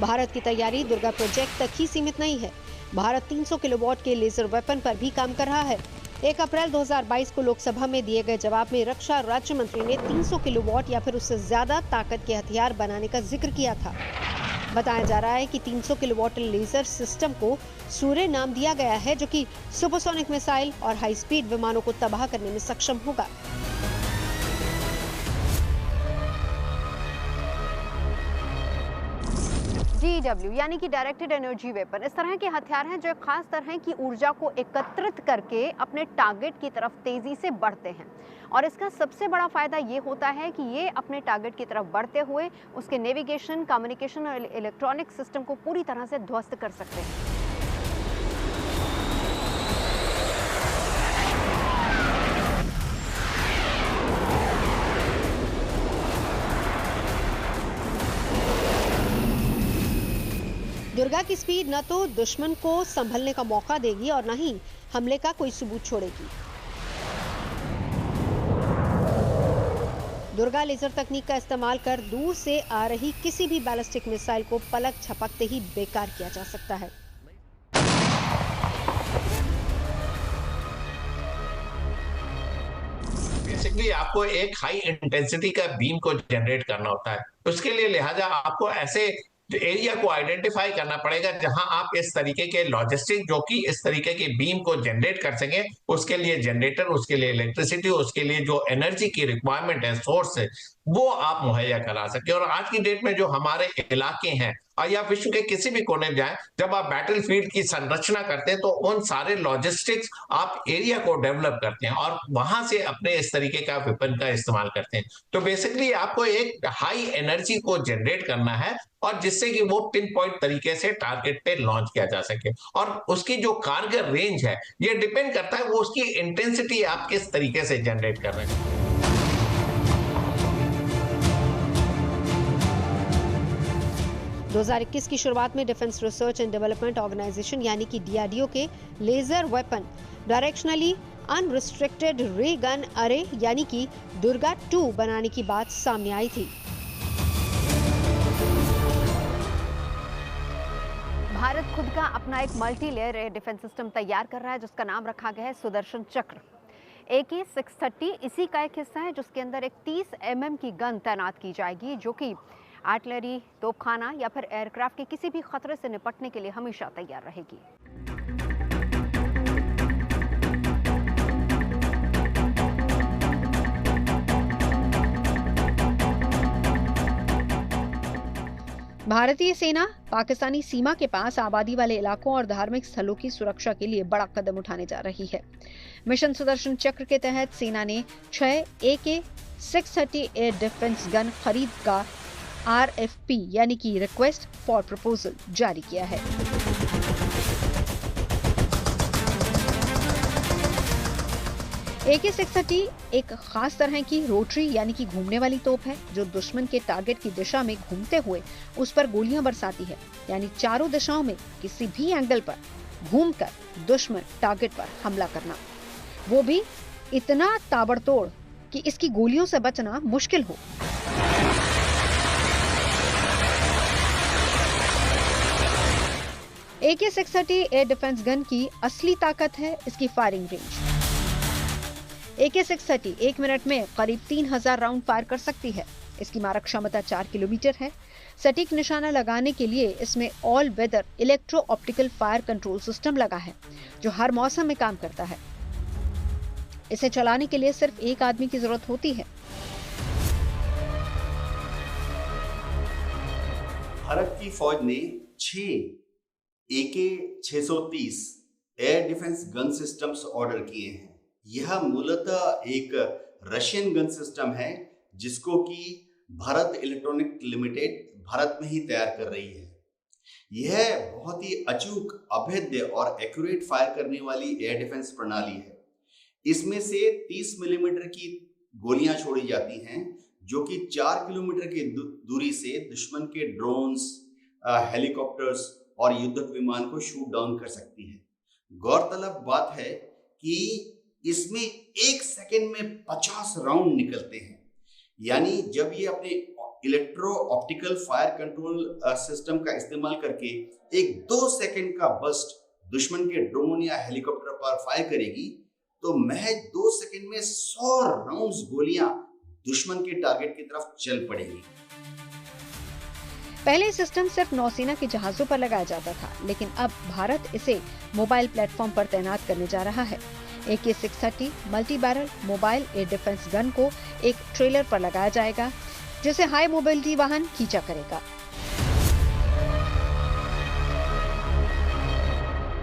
भारत की तैयारी दुर्गा प्रोजेक्ट तक ही सीमित नहीं है। भारत 300 किलोवाट के लेजर वेपन पर भी काम कर रहा है। 1 अप्रैल 2022 को लोकसभा में दिए गए जवाब में रक्षा राज्य मंत्री ने 300 किलोवाट या फिर उससे ज्यादा ताकत के हथियार बनाने का जिक्र किया था। बताया जा रहा है कि 300 किलोवाट लेजर सिस्टम को सूर्य नाम दिया गया है, जो कि सुपरसोनिक मिसाइल और हाई स्पीड विमानों को तबाह करने में सक्षम होगा। DW यानी कि डायरेक्टेड एनर्जी वेपन इस तरह के हथियार हैं जो एक खास तरह की ऊर्जा को एकत्रित करके अपने टारगेट की तरफ तेजी से बढ़ते हैं। और इसका सबसे बड़ा फायदा ये होता है कि ये अपने टारगेट की तरफ बढ़ते हुए उसके नेविगेशन, कम्युनिकेशन और इलेक्ट्रॉनिक सिस्टम को पूरी तरह से ध्वस्त कर सकते हैं। दुर्गा की स्पीड न तो दुश्मन को संभलने का मौका देगी और न ही हमले का कोई सबूत छोड़ेगी। दुर्गा लेजर तकनीक का इस्तेमाल कर दूर से आ रही किसी भी बैलिस्टिक मिसाइल को पलक झपकते ही बेकार किया जा सकता है। बेसिकली आपको एक हाई इंटेंसिटी का बीम को जनरेट करना होता है। उसके लिए लिहाजा आपको ऐसे एरिया को आइडेंटिफाई करना पड़ेगा जहां आप इस तरीके के लॉजिस्टिक जो कि इस तरीके की बीम को जनरेट कर सकें। उसके लिए जनरेटर, उसके लिए इलेक्ट्रिसिटी, उसके लिए जो एनर्जी की रिक्वायरमेंट है, सोर्स है, वो आप मुहैया करा सके। और आज की डेट में जो हमारे इलाके हैं या विश्व के किसी भी कोने में जाएं, जब आप बैटलफील्ड की संरचना करते हैं तो उन सारे लॉजिस्टिक्स आप एरिया को डेवलप करते हैं और वहां से अपने इस तरीके का वेपन का इस्तेमाल करते हैं। तो बेसिकली आपको एक हाई एनर्जी को जनरेट करना है और जिससे कि वो पिन पॉइंट तरीके से टारगेट पे लॉन्च किया जा सके। और उसकी जो कारगर रेंज है ये डिपेंड करता है वो उसकी इंटेंसिटी आप किस तरीके से जनरेट कर रहे हैं। 2021 की शुरुआत में defence research and development organisation यानी कि DRDO के laser weapon directionally unrestricted ray gun array यानी कि दुर्गा 2 बनाने की बात सामने आई थी। भारत खुद का अपना एक multi layer air defence system तैयार कर रहा है जिसका नाम रखा गया है सुदर्शन चक्र। AK-630 इसी का एक हिस्सा है जिसके अंदर एक 30 mm की गन तैनात की जाएगी जो कि आर्टिलरी, तोपखाना या फिर एयरक्राफ्ट के किसी भी खतरे से निपटने के लिए हमेशा तैयार रहेगी। भारतीय सेना पाकिस्तानी सीमा के पास आबादी वाले इलाकों और धार्मिक स्थलों की सुरक्षा के लिए बड़ा कदम उठाने जा रही है। मिशन सुदर्शन चक्र के तहत सेना ने 6 AK-630 एयर डिफेंस गन खरीद का RFP यानी कि रिक्वेस्ट फॉर प्रपोजल जारी किया है। AK-630 एक खास तरह की रोटरी यानी कि घूमने वाली तोप है जो दुश्मन के टारगेट की दिशा में घूमते हुए उस पर गोलियां बरसाती है, यानी चारों दिशाओं में किसी भी एंगल पर घूमकर दुश्मन टारगेट पर हमला करना, वो भी इतना ताबड़तोड़ कि इसकी गोलियों से बचना मुश्किल हो। AK-630 एयर डिफेंस गन की असली ताकत है इसकी फायरिंग रेंज। AK-630 1 मिनट में करीब 3000 राउंड फायर कर सकती है। इसकी मारक क्षमता 4 किलोमीटर है। सटीक निशाना लगाने के लिए इसमें all weather electro optical fire control system लगा है, जो हर मौसम में काम करता है। इसे चलाने के लिए सिर्फ एक आदमी की जरूरत होती है। भारत की फौज ने 6 AK-630 air defence gun systems order किए हैं। यह मूलतः एक रशियन गन सिस्टम है जिसको कि भारत इलेक्ट्रॉनिक लिमिटेड भारत में ही तैयार कर रही है। यह बहुत ही अचूक, अभेद्य और एक्यूरेट फायर करने वाली एयर डिफेंस प्रणाली है। इसमें से 30 मिलीमीटर की गोलियां छोड़ी जाती हैं जो कि 4 किलोमीटर की दूरी से दुश्मन के ड्रोन्स, हेलीकॉप्टर्स और युद्धक विमान को शूट डाउन कर सकती है। गौरतलब बात है कि इसमें 1 सेकेंड में 50 राउंड निकलते हैं। यानी जब ये अपने electro optical fire control system का इस्तेमाल करके एक 2 सेकेंड का बस्ट दुश्मन के ड्रोन या हेलीकॉप्टर पर फायर करेगी तो महज 2 सेकेंड में 100 राउंड्स गोलियां दुश्मन के टारगेट की तरफ चल पड़ेगी। पहले सिस्टम सिर्फ नौसेना के जहाजों पर लगाया जाता था, लेकिन अब भारत इसे मोबाइल प्लेटफॉर्म पर तैनात करने जा रहा है। AK-630 multi barrel mobile air defence gun को एक ट्रेलर पर लगाया जाएगा, जिसे हाई मोबिलिटी वाहन खींचा करेगा।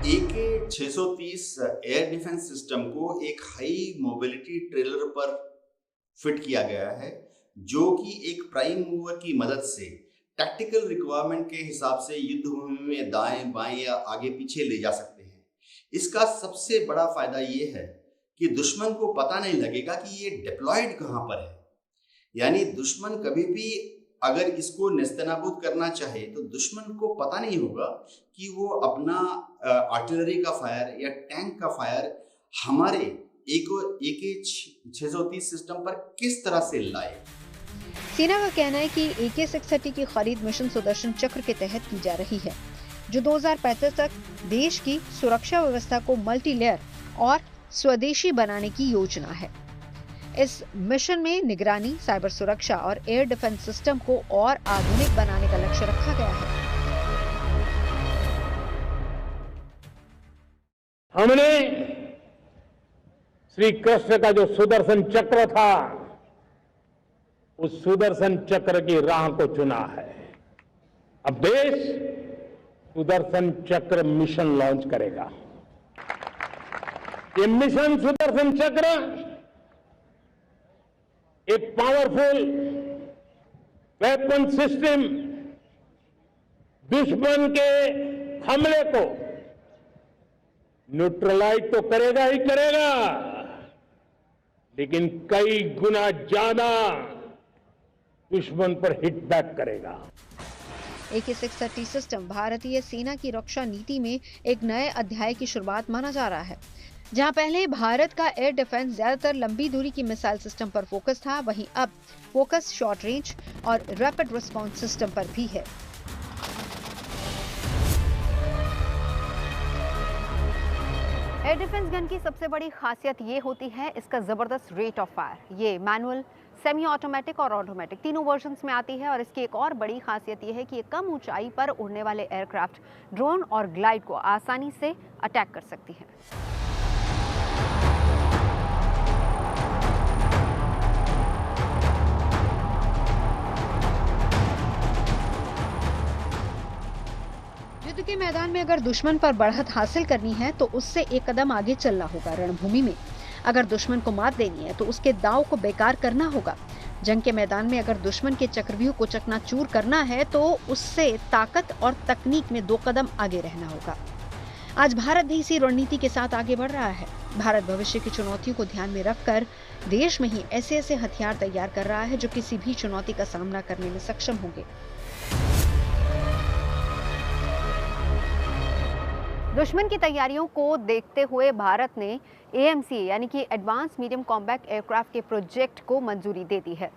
AK-630 एयर डिफेंस सिस्टम को एक हाई मोबिलिटी ट्रेलर पर फिट किया गया है, जो कि एक प्राइम मूवर की मदद से टैक्टिकल रिक्वायरमेंट के हिसाब से युद्ध भूमि में दाएं बाएं या आगे पीछे ले जा सकते हैं। इसका सबसे बड़ा फायदा ये है कि दुश्मन को पता नहीं लगेगा कि ये डिप्लॉयड कहां पर है। यानी दुश्मन कभी भी अगर इसको नेस्तनाबूद करना चाहे तो दुश्मन को पता नहीं होगा कि वो अपना आर्टिलरी का फायर या टैंक का फायर हमारे AK-630 सिस्टम पर किस तरह से लाए। सेना का कहना है कि AK-630 की खरीद मिशन सुदर्शन चक्र के तहत की जा रही है, जो 2035 तक देश की सुरक्षा व्यवस्था को मल्टी लेयर और स्वदेशी बनाने की योजना है। इस मिशन में निगरानी, साइबर सुरक्षा और एयर डिफेंस सिस्टम को और आधुनिक बनाने का लक्ष्य रखा गया है। हमने श्री कृष्ण का जो सुदर्शन चक्र था, उस सुदर्शन चक्र की राह को चुना है। अब देश सुदर्शन चक्र मिशन लॉन्च करेगा। ये मिशन सुदर्शन चक्र एक पावरफुल वेपन सिस्टम दुश्मन के हमले को न्यूट्रलाइज तो करेगा ही करेगा, लेकिन कई गुना ज्यादा दुश्मन पर हिट बैक करेगा। AK-630 सिस्टम भारतीय सेना की रक्षा नीति में एक नए अध्याय की शुरुआत माना जा रहा है। जहां पहले भारत का एयर डिफेंस ज्यादातर लंबी दूरी की मिसाइल सिस्टम पर फोकस था, वहीं अब फोकस शॉर्ट रेंज और रैपिड रिस्पांस सिस्टम पर भी है। एयर डिफेंस गन की सबसे बड़ी खासियत ये होती है इसका जबरदस्त रेट ऑफ फायर। ये मैनुअल, सेमी ऑटोमेटिक और ऑटोमेटिक तीनों वर्जन्स में आती है और इसकी एक और बड़ी खासियत यह है कि ये कम ऊंचाई पर उड़ने वाले एयरक्राफ्ट, ड्रोन और ग्लाइड को आसानी से अटैक कर सकती है। युद्ध के मैदान में अगर दुश्मन पर बढ़त हासिल करनी है तो उससे एक कदम आगे चलना होगा। रणभूमि में अगर दुश्मन को मात देनी है तो उसके दांव को बेकार करना होगा। जंग के मैदान में अगर दुश्मन के चक्रव्यूह को चकनाचूर करना है तो उससे ताकत और तकनीक में 2 कदम आगे रहना होगा। आज भारत भी इसी रणनीति के साथ आगे बढ़ रहा है। भारत भविष्य की चुनौतियों को ध्यान में रखकर देश में ही ऐसे हथियार तैयार कर रहा है जो किसी भी चुनौती का सामना करने में सक्षम होंगे। दुश्मन की तैयारियों को देखते हुए भारत ने AMC यानी कि एडवांस मीडियम कॉम्बैट एयरक्राफ्ट के प्रोजेक्ट को मंजूरी दे दी है।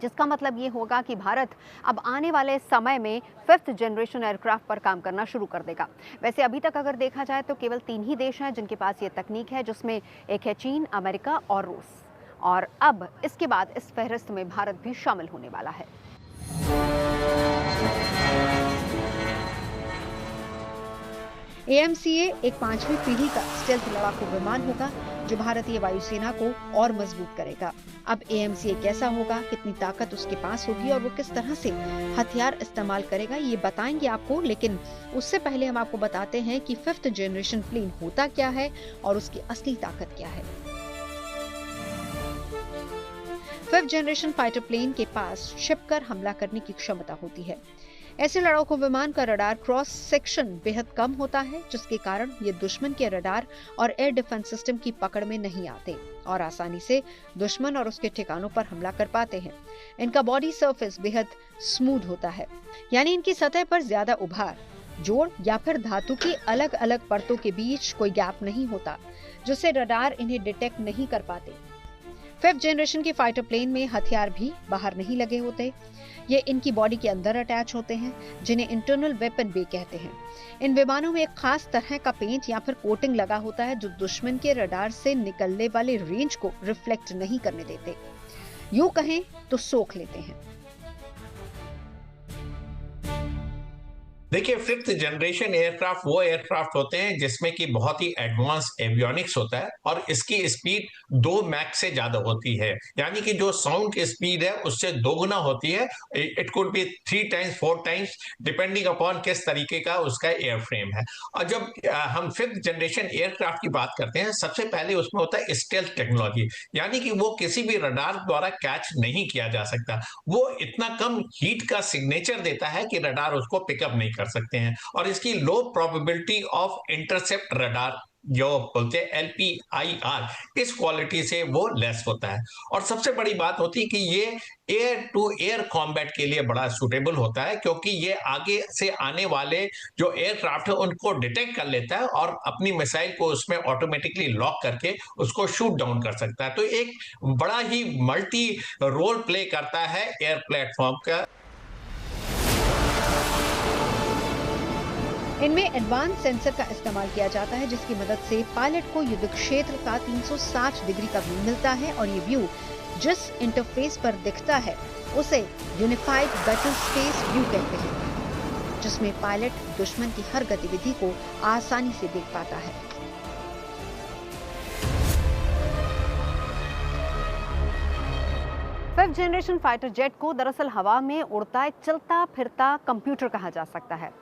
जिसका मतलब ये होगा कि भारत अब आने वाले समय में 5th जनरेशन एयरक्राफ्ट पर काम करना शुरू कर देगा। वैसे अभी तक अगर देखा जाए तो केवल 3 ही देश हैं जिनके पास ये तकनीक है, जिसमें एक है चीन, अमेरिका और रूस। और अब इसके बाद इस फहरिस्त में भारत भी शामिल होने वाला है। AMCA एक 5वीं पीढ़ी का स्टेल्थ लड़ाकू विमान होगा जो भारतीय वायुसेना को और मजबूत करेगा। अब AMCA कैसा होगा, कितनी ताकत उसके पास होगी और वो किस तरह से हथियार इस्तेमाल करेगा, ये बताएंगे आपको। लेकिन उससे पहले हम आपको बताते हैं कि 5th जनरेशन प्लेन होता क्या है और उसकी असली ताकत क्या है। 5th जनरेशन फाइटर प्लेन के पास छिपकर हमला करने की क्षमता होती है। ऐसे लड़ाकू विमान का रडार क्रॉस सेक्शन बेहद कम होता है, जिसके कारण ये दुश्मन के रडार और एयर डिफेंस सिस्टम की पकड़ में नहीं आते और आसानी से दुश्मन और उसके ठिकानों पर हमला कर पाते हैं। इनका बॉडी सरफेस बेहद स्मूथ होता है, यानी इनकी सतह पर ज्यादा उभार, जोड़ या फिर धातु की अलग अलग परतों के बीच कोई गैप नहीं होता, जिससे रडार इन्हें डिटेक्ट नहीं कर पाते। 5th जनरेशन के फाइटर प्लेन में हथियार भी बाहर नहीं लगे होते, ये इनकी बॉडी के अंदर अटैच होते हैं, जिन्हें इंटरनल वेपन बे कहते हैं। इन विमानों में एक खास तरह का पेंट या फिर कोटिंग लगा होता है जो दुश्मन के रडार से निकलने वाले रेंज को रिफ्लेक्ट नहीं करने देते, यूं कहें तो सोख लेते हैं। देखिए, 5th जनरेशन एयरक्राफ्ट वो एयरक्राफ्ट होते हैं जिसमें कि बहुत ही एडवांस एवियोनिक्स होता है और इसकी स्पीड 2 मैक से ज्यादा होती है, यानी कि जो साउंड की स्पीड है उससे 2 गुना होती है। It could be 3 times 4 times depending upon किस तरीके का उसका एयरफ्रेम है। और जब हम 5th जनरेशन एयरक्राफ्ट की बात करते हैं, सबसे पहले उसमें होता है स्टेल्थ टेक्नोलॉजी, यानी कि वो किसी भी रडार द्वारा कैच नहीं किया जा सकता। वो इतना कम हीट का सिग्नेचर देता है कि रडार उसको पिकअप नहीं कर सकते हैं, और इसकी लो प्रोबेबिलिटी ऑफ इंटरसेप्ट रडार जो बोलते हैं LPIR, इस क्वालिटी से वो लेस होता है। और सबसे बड़ी बात होती है कि ये एयर टू एयर कॉम्बैट के लिए बड़ा सुटेबल होता है, क्योंकि ये आगे से आने वाले जो एयरक्राफ्ट है उनको डिटेक्ट कर लेता है और अपनी मिसाइल को उसमें ऑटोमेटिकली लॉक करके उसको शूट डाउन कर सकता है। तो एक बड़ा ही मल्टी रोल प्ले करता है एयर प्लेटफॉर्म का। इनमें एडवांस सेंसर का इस्तेमाल किया जाता है, जिसकी मदद से पायलट को युद्ध क्षेत्र का 360 डिग्री का व्यू मिलता है और ये व्यू जिस इंटरफेस पर दिखता है उसे यूनिफाइड बैटल स्पेस व्यू कहते हैं, जिसमें पायलट दुश्मन की हर गतिविधि को आसानी से देख पाता है। फिफ्थ जनरेशन फाइटर जेट को दरअसल हवा में उड़ता चलता फिरता कंप्यूटर कहा जा सकता है।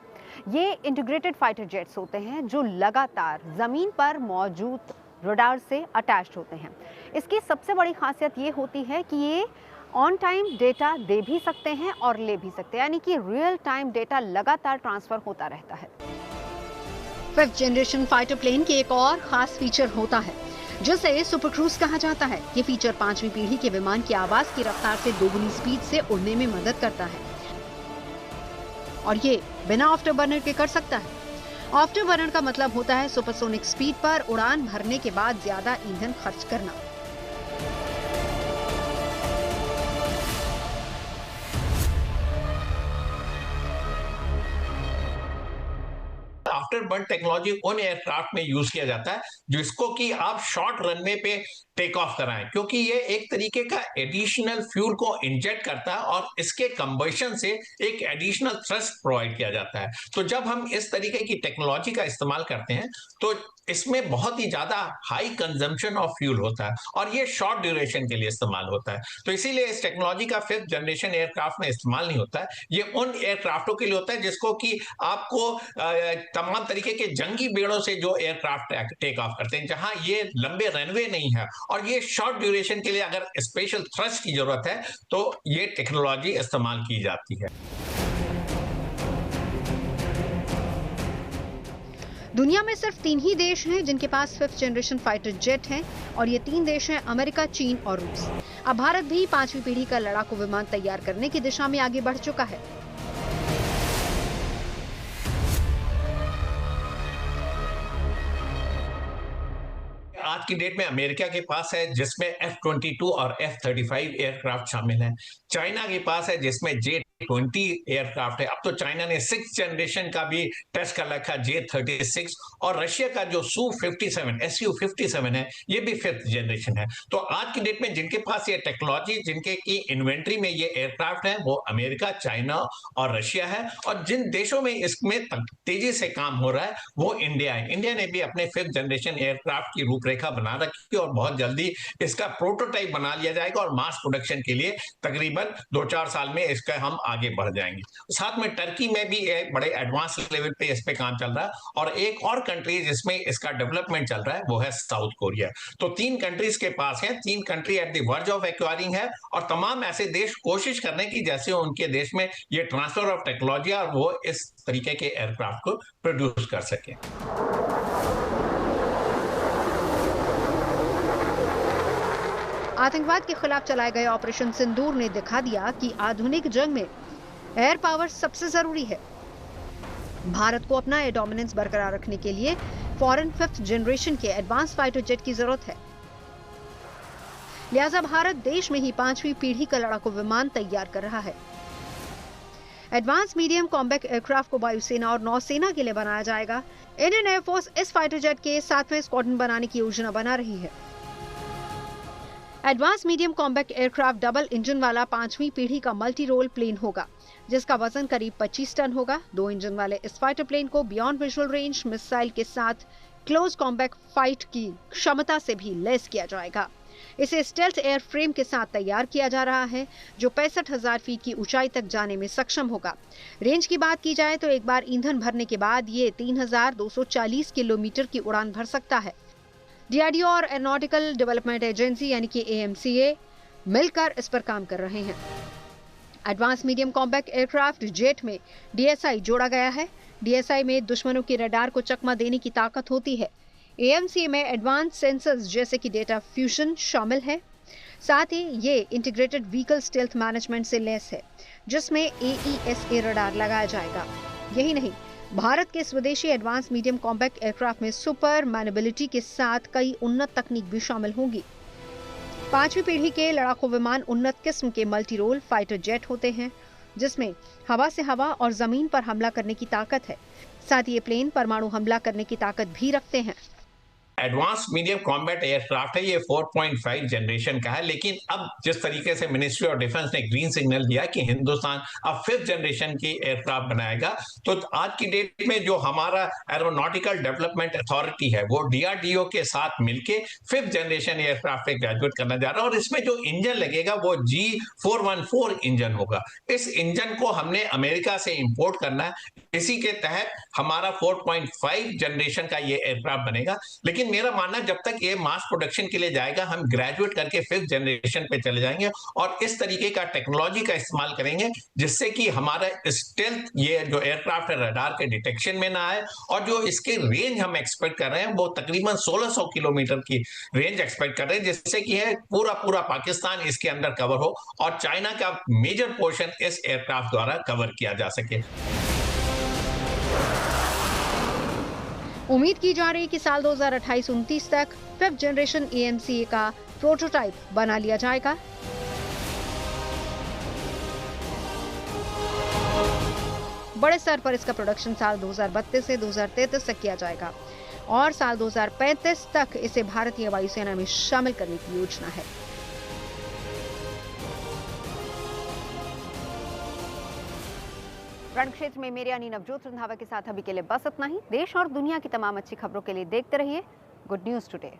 ये इंटीग्रेटेड फाइटर जेट्स होते हैं जो लगातार जमीन पर मौजूद रडार से अटैच्ड होते हैं। इसकी सबसे बड़ी खासियत ये होती है कि ये ऑन टाइम डेटा दे भी सकते हैं और ले भी सकते हैं, यानी कि रियल टाइम डेटा लगातार ट्रांसफर होता रहता है। फिफ्थ जनरेशन फाइटर प्लेन की एक और खास फीचर होता है जिसे सुपर क्रूज कहा जाता है। ये फीचर 5वीं पीढ़ी के विमान की आवाज की रफ्तार से दोगुनी स्पीड से उड़ने में मदद करता है और ये बिना आफ्टर बर्नर के कर सकता है। आफ्टर बर्नर का मतलब होता है सुपरसोनिक स्पीड पर उड़ान भरने के बाद ज्यादा ईंधन खर्च करना। आफ्टर बर्न टेक्नोलॉजी उन एयरक्राफ्ट में यूज किया जाता है जिसको कि आप शॉर्ट रनवे पे टेक ऑफ कराएं, क्योंकि ये एक तरीके का एडिशनल फ्यूल को इंजेक्ट करता है और इसके कंबशन से एक एडिशनल थ्रस्ट प्रोवाइड किया जाता है। तो जब हम इस तरीके की टेक्नोलॉजी का इस्तेमाल करते हैं तो इसमें बहुत ही ज्यादा हाई कंजम्पशन ऑफ फ्यूल होता है और ये शॉर्ट ड्यूरेशन के लिए इस्तेमाल होता है। तो इसीलिए इस टेक्नोलॉजी का फिफ्थ जनरेशन एयरक्राफ्ट में इस्तेमाल नहीं होता है। ये उन एयरक्राफ्टों के लिए होता है जिसको कि आपको तमाम तरीके के जंगी बेड़ों से जो एयरक्राफ्ट टेक ऑफ करते हैं, जहां ये लंबे रनवे नहीं है और ये शॉर्ट ड्यूरेशन के लिए अगर स्पेशल थ्रस्ट की जरूरत है तो ये टेक्नोलॉजी इस्तेमाल की जाती है। दुनिया में सिर्फ 3 ही देश हैं जिनके पास फिफ्थ जनरेशन फाइटर जेट हैं और ये 3 देश हैं अमेरिका, चीन और रूस। अब भारत भी 5वीं पीढ़ी का लड़ाकू विमान तैयार करने की दिशा में आगे बढ़ चुका है। आज की डेट में अमेरिका के पास है जिसमें F-22 और F-35 एयरक्राफ्ट शामिल हैं। चाइना के पास है जिसमें J-20 एयरक्राफ्ट है। अब तो चाइना ने 6th जनरेशन का भी टेस्ट कर रखा, J-36, और रशिया का जो Su-57 है ये भी 5th जनरेशन है। तो आज की डेट में जिनके पास ये टेक्नोलॉजी, जिनके की इन्वेंट्री में ये एयरक्राफ्ट है, वो अमेरिका, चाइना और रशिया है। और जिन देशों में इसमें तेजी से काम हो रहा है वो इंडिया है। इंडिया ने भी अपने 5th जनरेशन एयरक्राफ्ट की रूपरेखा बना रखी है और बहुत जल्दी इसका प्रोटोटाइप बना लिया जाएगा और मास प्रोडक्शन के लिए तकरीबन 2-4 साल में इसका हम आगे बढ़ जाएंगे। साथ में टर्की में भी एक बड़े एडवांस लेवल पे इस पे काम चल रहा है, और एक और कंट्री जिसमें इसका डेवलपमेंट चल रहा है वो है साउथ कोरिया। तो 3 कंट्रीज के पास है, 3 country at the verge of acquiring है, और तमाम ऐसे देश कोशिश करने की जैसे उनके देश में ये ट्रांसफर ऑफ टेक्नोलॉजी और वो इस तरीके के एयरक्राफ्ट को प्रोड्यूस कर सके। आतंकवाद के खिलाफ चलाए गए ऑपरेशन सिंदूर ने दिखा दिया कि आधुनिक जंग में एयर पावर सबसे जरूरी है। भारत को अपना एयर डोमिनेंस बरकरार रखने के लिए फॉरेन 5th जनरेशन के एडवांस फाइटर जेट की जरूरत है। लिहाजा भारत देश में ही 5वीं पीढ़ी का लड़ाकू विमान तैयार कर रहा है। एडवांस मीडियम कॉम्बैट एयरक्राफ्ट को वायुसेना और नौसेना के लिए बनाया जाएगा। इंडियन एयरफोर्स इस फाइटर जेट के 7वें स्क्वाड्रन बनाने की योजना बना रही है। Advance medium combat aircraft double engine वाला 5वीं पीढ़ी का मल्टी रोल प्लेन होगा, जिसका वजन करीब 25 टन होगा। 2 इंजन वाले इस फाइटर प्लेन को बियॉन्ड विजुअल रेंज मिसाइल के साथ क्लोज कॉम्बैट फाइट की क्षमता से भी लैस किया जाएगा। इसे स्टेल्थ एयर फ्रेम के साथ तैयार किया जा रहा है, जो 65,000 फीट की ऊंचाई तक जाने में सक्षम होगा। रेंज की बात की जाए तो एक बार ईंधन भरने के बाद ये 3,240 किलोमीटर की उड़ान भर सकता है। डीआरडीओ और एरोनॉटिकल डेवलपमेंट एजेंसी यानी कि AMCA मिलकर इस पर काम कर रहे हैं। Advance medium combat aircraft jet में DSI जोड़ा गया है। DSI में दुश्मनों के रडार को चकमा देने की ताकत होती है। AMCA में एडवांस सेंसर्स जैसे कि डेटा फ्यूजन शामिल है। साथ ही ये इंटीग्रेटेड व्हीकल स्टेल्थ मैनेजमेंट से लैस है, जिसमें AESA रडार लगाया जाएगा। यही नहीं, भारत के स्वदेशी एडवांस मीडियम कॉम्बैट एयरक्राफ्ट में सुपर मैनेबिलिटी के साथ कई उन्नत तकनीक भी शामिल होंगी। 5वीं पीढ़ी के लड़ाकू विमान उन्नत किस्म के मल्टी रोल फाइटर जेट होते हैं, जिसमें हवा से हवा और जमीन पर हमला करने की ताकत है। साथ ही ये प्लेन परमाणु हमला करने की ताकत भी रखते हैं। एडवांस मीडियम कॉम्बैट एयरक्राफ्ट है, ये 4.5 जनरेशन का है, लेकिन अब जिस तरीके से मिनिस्ट्री ऑफ डिफेंस ने ग्रीन सिग्नल दिया कि हिंदुस्तान अब 5th जनरेशन की एयरक्राफ्ट बनाएगा, तो आज की डेट में जो हमारा एरोनॉटिकल डेवलपमेंट अथॉरिटी है वो DRDO के साथ मिलके 5th जनरेशन एयरक्राफ्ट पे ग्रेजुएट करना जा रहा है, और इसमें जो इंजन लगेगा वो G414 इंजन होगा। इस इंजन को हमने अमेरिका से इंपोर्ट करना है। इसी के तहत हमारा 4.5 जनरेशन का ये एयरक्राफ्ट बनेगा। लेकिन मेरा मानना, जब तक ये मास प्रोडक्शन के लिए जाएगा, हम ग्रेजुएट करके 5th जनरेशन पे चले जाएंगे और इस तरीके का टेक्नोलॉजी का इस्तेमाल करेंगे, जिससे कि हमारा स्टेल्थ ये जो एयरक्राफ्ट है रडार के डिटेक्शन में ना आए, और जो इसके रेंज हम एक्सपेक्ट कर रहे हैं वो तकरीबन 1600 किलोमीटर की रेंज एक्सपेक्ट कर रहे हैं, जिससे कि है पूरा पाकिस्तान इसके अंदर कवर हो और चाइना का मेजर पोर्शन इस एयरक्राफ्ट द्वारा कवर किया जा सके। उम्मीद की जा रही है कि साल 2028-29 तक 5th जनरेशन AMCA का प्रोटोटाइप बना लिया जाएगा। बड़े स्तर पर इसका प्रोडक्शन साल 2032 से 2033 तक किया जाएगा और साल 2035 तक इसे भारतीय वायुसेना में शामिल करने की योजना है। रण क्षेत्र में मेरे यानी नवजोत रंधावा के साथ अभी के लिए बस इतना ही। देश और दुनिया की तमाम अच्छी खबरों के लिए देखते रहिए गुड न्यूज टुडे।